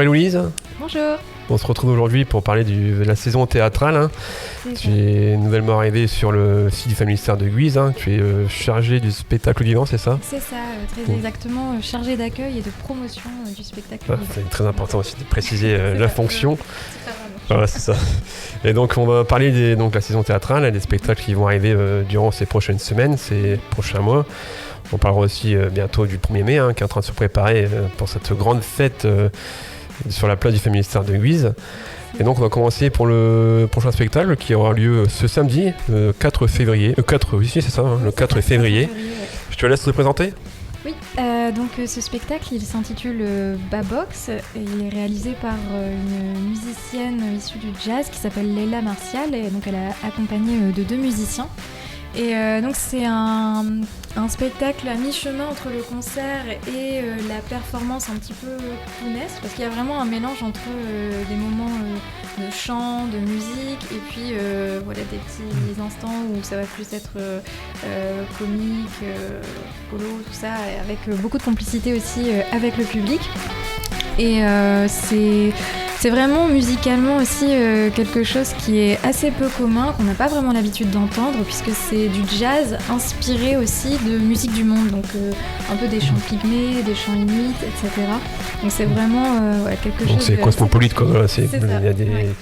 Bonjour Héloïse. Bonjour. On se retrouve aujourd'hui pour parler de la saison théâtrale. Hein. Tu es nouvellement arrivée sur le site du Family-Star de Guise. Hein. Tu es chargée du spectacle vivant, c'est ça? C'est ça, très exactement, chargée d'accueil et de promotion du spectacle vivant. C'est très important aussi de préciser la fonction. Voilà, c'est ça. Et donc on va parler de la saison théâtrale, des spectacles qui vont arriver durant ces prochaines semaines, ces prochains mois. On parlera aussi bientôt du 1er mai, qui est en train de se préparer pour cette grande fête sur la place du Family-Star de Guise. Et donc on va commencer pour le prochain spectacle qui aura lieu ce samedi, 4 février. Le 4 février. Je te laisse te présenter. Oui, donc ce spectacle il s'intitule Babox et il est réalisé par une musicienne issue du jazz qui s'appelle Leila Martial et donc elle est accompagnée de 2 musiciens. Et donc c'est un spectacle à mi-chemin entre le concert et la performance un petit peu clownesque parce qu'il y a vraiment un mélange entre des moments de chant, de musique et puis voilà, des petits instants où ça va plus être comique, polo, tout ça, avec beaucoup de complicité aussi avec le public. Et c'est vraiment musicalement aussi quelque chose qui est assez peu commun, qu'on n'a pas vraiment l'habitude d'entendre, puisque c'est du jazz inspiré aussi de musique du monde, donc un peu des chants pygmées, des chants inuits, etc. Donc c'est vraiment quelque chose... Donc c'est cosmopolite, quoi. Voilà, il y a de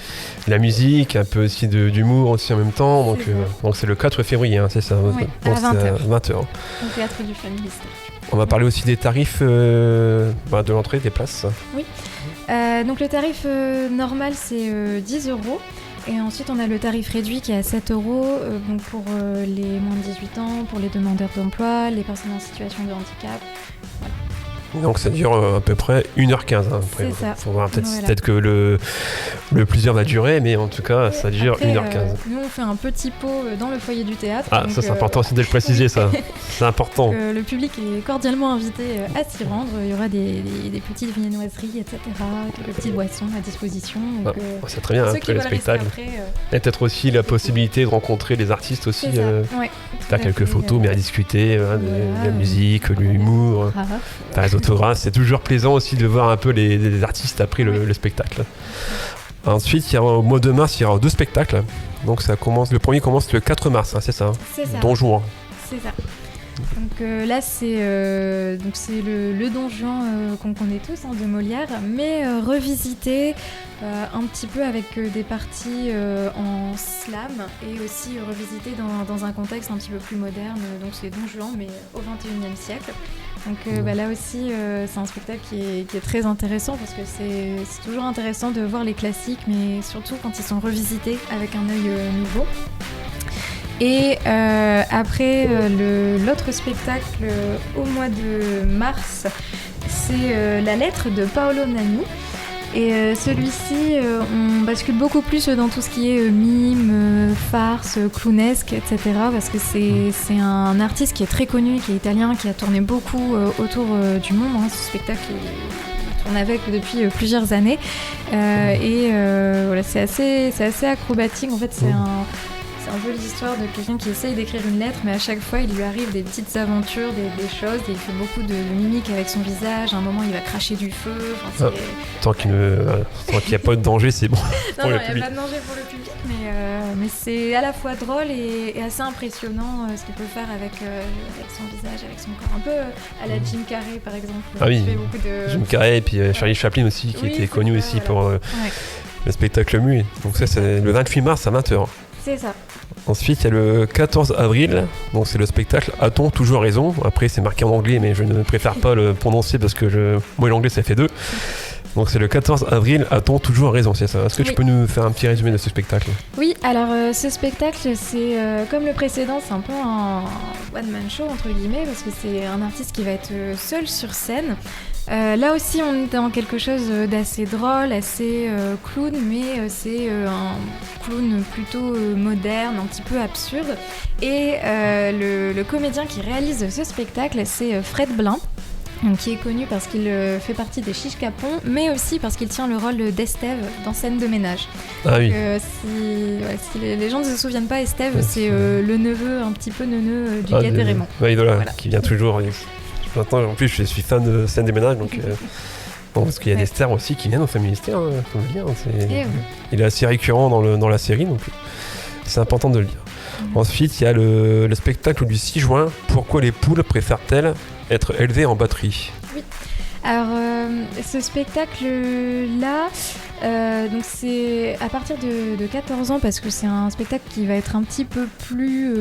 la musique, un peu aussi d'humour aussi en même temps, donc c'est le 4 février, c'est ça, oui, à 20h. Au théâtre du Family-Star. On va parler aussi des tarifs de l'entrée, des places. Oui. Donc le tarif normal c'est 10 €. Et ensuite on a le tarif réduit qui est à 7 € donc pour les moins de 18 ans, pour les demandeurs d'emploi, les personnes en situation de handicap. Voilà. Donc ça dure à peu près 1h15. Après, c'est ça. Il faut voir peut-être que le plusieurs va durer, mais en tout cas ça dure après, 1h15. Nous on fait un petit pot dans le foyer du théâtre. Ah donc, ça c'est important aussi de le préciser ça. C'est important. Le public est cordialement invité à s'y rendre. Il y aura des petites viennoiseries, etc. Quelques petites boissons à disposition. Donc, c'est très bien après le spectacle. Et peut-être aussi la possibilité de rencontrer les artistes aussi. T'as quelques photos, mais à discuter, de la musique, l'humour. Les autographes, c'est toujours plaisant aussi de voir un peu les artistes après le spectacle. Ensuite, au mois de mars, il y aura 2 spectacles. Donc le premier commence le 4 mars, c'est ça. C'est ça. Don Juan. C'est ça. Donc là, c'est le Don Juan qu'on connaît tous de Molière, mais revisité un petit peu avec des parties en slam et aussi revisité dans un contexte un petit peu plus moderne. Donc c'est Don Juan, mais au XXIe siècle. Donc là aussi, c'est un spectacle qui est très intéressant parce que c'est toujours intéressant de voir les classiques, mais surtout quand ils sont revisités avec un œil nouveau. Et après, l'autre spectacle au mois de mars, c'est La lettre de Paolo Nanni. Et celui-ci, on bascule beaucoup plus dans tout ce qui est mime, farce, clownesque, etc. Parce que c'est un artiste qui est très connu, qui est italien, qui a tourné beaucoup autour du monde. Ce spectacle, il tourne avec depuis plusieurs années. Voilà, c'est assez acrobatique. En fait, c'est un peu l'histoire de quelqu'un qui essaye d'écrire une lettre, mais à chaque fois, il lui arrive des petites aventures, des choses, et il fait beaucoup de mimiques avec son visage. À un moment, il va cracher du feu. Tant qu'il n'y a pas de danger, c'est bon. Non, il n'y a pas de danger pour le public, mais c'est à la fois drôle et assez impressionnant ce qu'il peut faire avec son visage, avec son corps. Un peu à la Jim Carrey, par exemple. Ah oui, Jim Carrey, et puis Charlie Chaplin aussi, qui était connu aussi pour le spectacle muet. Donc ça, c'est le 28 mars à 20h. C'est ça. Ensuite, il y a le 14 avril, donc c'est le spectacle A-t-on toujours raison? Après, c'est marqué en anglais, mais je ne préfère pas le prononcer parce que moi et l'anglais, ça fait 2. Donc c'est le 14 avril, A-t-on toujours raison? C'est ça. Est-ce que tu peux nous faire un petit résumé de ce spectacle? Oui, alors ce spectacle, c'est comme le précédent, c'est un peu un one-man show, entre guillemets, parce que c'est un artiste qui va être seul sur scène. Là aussi, on est dans quelque chose d'assez drôle, assez clown, mais c'est un clown plutôt moderne, un petit peu absurde. Et le comédien qui réalise ce spectacle, c'est Fred Blin. Qui est connu parce qu'il fait partie des Chiches Capons, mais aussi parce qu'il tient le rôle d'Estève dans Scène de ménage. Ah oui. Si les gens ne se souviennent pas, Estève, c'est le neveu, un petit peu neuneux du Guet et Raymond. Oui, voilà, qui vient toujours. Maintenant, en plus, je suis fan de Scène de ménage, donc Bon, parce qu'il y a des stars aussi qui viennent au Family Mystère, faut le dire. Oui. Il est assez récurrent dans la série, donc c'est important de le dire. Ensuite, il y a le spectacle du 6 juin. Pourquoi les poules préfèrent-elles être élevées en batterie ? Oui. Alors, ce spectacle-là, donc c'est à partir de 14 ans, parce que c'est un spectacle qui va être un petit peu plus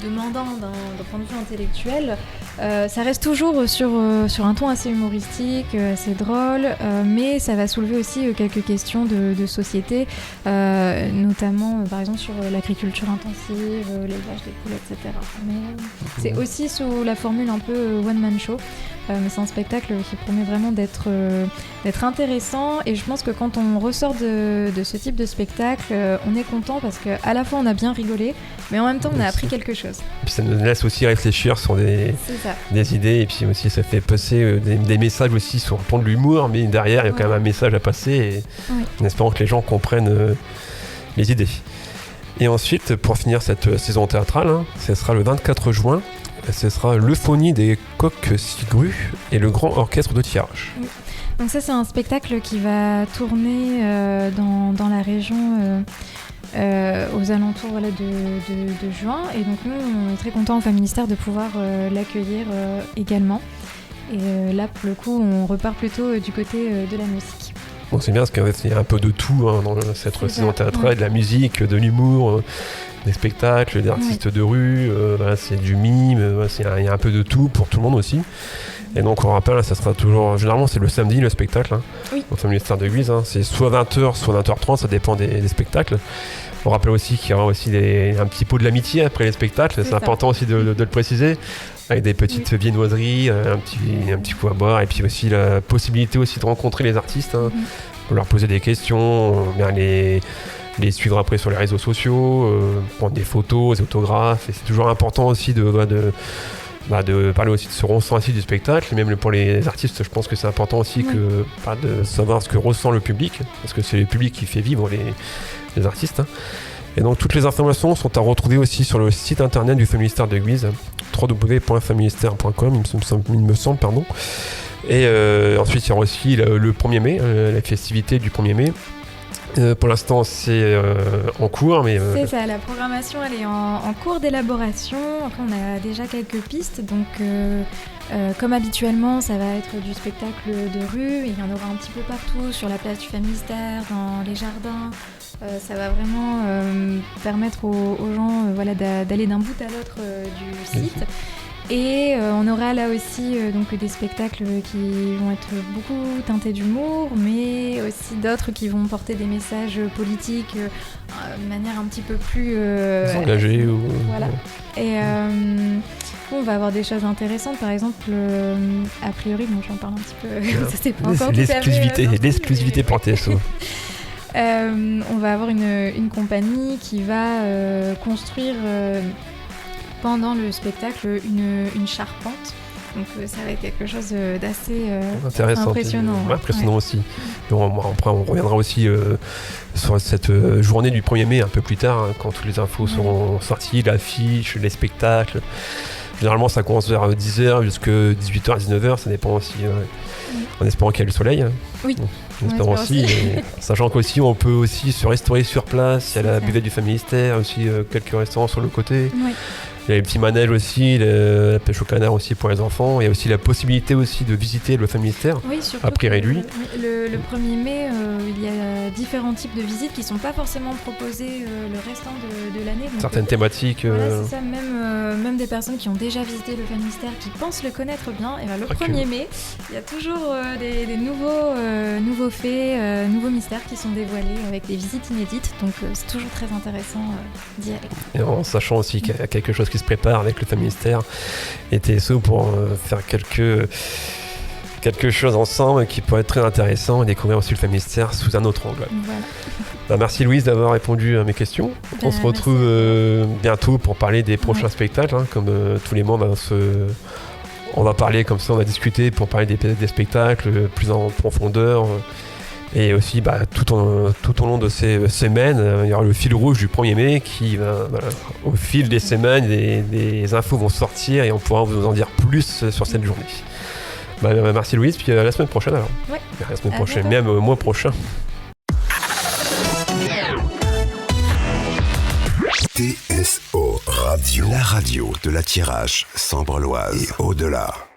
demandant d'un point de vue intellectuel. Ça reste toujours sur un ton assez humoristique, assez drôle, mais ça va soulever aussi quelques questions de société, notamment par exemple sur l'agriculture intensive, l'élevage des poules, etc. Mais c'est aussi sous la formule un peu one-man show. Mais c'est un spectacle qui promet vraiment d'être intéressant, et je pense que quand on ressort de ce type de spectacle, on est content parce qu'à la fois on a bien rigolé, mais en même temps on a appris quelque chose. Et puis ça nous laisse aussi réfléchir sur des idées, et puis aussi ça fait passer des messages aussi sur le plan de l'humour, mais derrière il y a quand même un message à passer, en espérant que les gens comprennent les idées. Et ensuite, pour finir cette saison théâtrale, ce sera le 24 juin. Ce sera l'Euphonie des coqs cigrues et le grand orchestre de Thiarche. Oui. Donc ça, c'est un spectacle qui va tourner dans la région aux alentours de juin. Et donc nous, on est très contents au Family Mystère de pouvoir l'accueillir également. Et là, pour le coup, on repart plutôt du côté de la musique. Bon, c'est bien parce qu'il y a un peu de tout dans cette saison théâtrale, de la musique, de l'humour, des spectacles, des artistes de rue, c'est du mime, il y a un peu de tout pour tout le monde aussi. Et donc on rappelle, ça sera toujours, généralement c'est le samedi le spectacle, au Family Mystère de Guise, c'est soit 20h, soit 20h30, ça dépend des spectacles. On rappelle aussi qu'il y aura aussi un petit pot de l'amitié après les spectacles, c'est important aussi de le préciser, avec des petites viennoiseries, un petit coup à boire, et puis aussi la possibilité aussi de rencontrer les artistes, pour leur poser des questions, bien les suivre après sur les réseaux sociaux, prendre des photos, des autographes, et c'est toujours important aussi de parler aussi de ce ressenti du spectacle, et même pour les artistes, je pense que c'est important aussi de savoir ce que ressent le public, parce que c'est le public qui fait vivre les artistes. Et donc toutes les informations sont à retrouver aussi sur le site internet du Family Mystère de Guise, www.familymystère.com, il me semble. Et ensuite il y aura aussi le 1er mai, la festivité du 1er mai. Pour l'instant, c'est en cours, mais... C'est ça, la programmation, elle est en cours d'élaboration. Après, on a déjà quelques pistes, donc comme habituellement, ça va être du spectacle de rue. Il y en aura un petit peu partout, sur la place du Family Mystère, dans les jardins. Ça va vraiment permettre aux gens d'aller d'un bout à l'autre du site. Et on aura là aussi donc des spectacles qui vont être beaucoup teintés d'humour, mais aussi d'autres qui vont porter des messages politiques de manière un petit peu plus engagée. Voilà. Et on va avoir des choses intéressantes, par exemple, a priori, bon, j'en parle un petit peu, ça c'est pas encore l'exclusivité pour TSO. On va avoir une compagnie qui va construire pendant le spectacle une charpente, donc ça va être quelque chose d'assez impressionnant. Impressionnant aussi. Après on reviendra aussi sur cette journée du 1er mai un peu plus tard, quand toutes les infos seront sorties, l'affiche, les spectacles. Généralement ça commence vers 10h jusqu'à 18h, 19h, ça dépend aussi, en espérant qu'il y a le soleil. Oui. En espérant aussi, sachant qu'aussi on peut aussi se restaurer sur place, il y a la buvette du Family Mystère, aussi quelques restaurants sur le côté. Oui. Il y a les petits manèges aussi, la pêche au canard aussi pour les enfants. Il y a aussi la possibilité aussi de visiter le Family Mystère à prix réduit. Le 1er mai, il y a différents types de visites qui ne sont pas forcément proposées le restant de l'année. Donc, certaines thématiques. Voilà, c'est ça. Même des personnes qui ont déjà visité le Family Mystère, qui pensent le connaître bien. Et le 1er mai, il y a toujours des nouveaux faits, nouveaux mystères qui sont dévoilés avec des visites inédites. Donc c'est toujours très intéressant d'y aller. Et en sachant aussi qu'il y a quelque chose qui se prépare avec le Family Mystère et TSO pour faire quelque chose ensemble qui pourrait être très intéressant et découvrir aussi le Family Mystère sous un autre angle. Voilà. Merci Louise d'avoir répondu à mes questions. On se retrouve bientôt pour parler des prochains spectacles, comme tous les mois on va parler comme ça, on va discuter pour parler des spectacles plus en profondeur. Et aussi, tout au long de ces semaines, il y aura le fil rouge du 1er mai qui va, au fil des semaines, des infos vont sortir et on pourra vous en dire plus sur cette journée. Merci Louise, puis à la semaine prochaine alors. Ouais. À la semaine prochaine, même au mois prochain. TSO Radio, la radio de la Thiérache, Sambre-Loise et au-delà.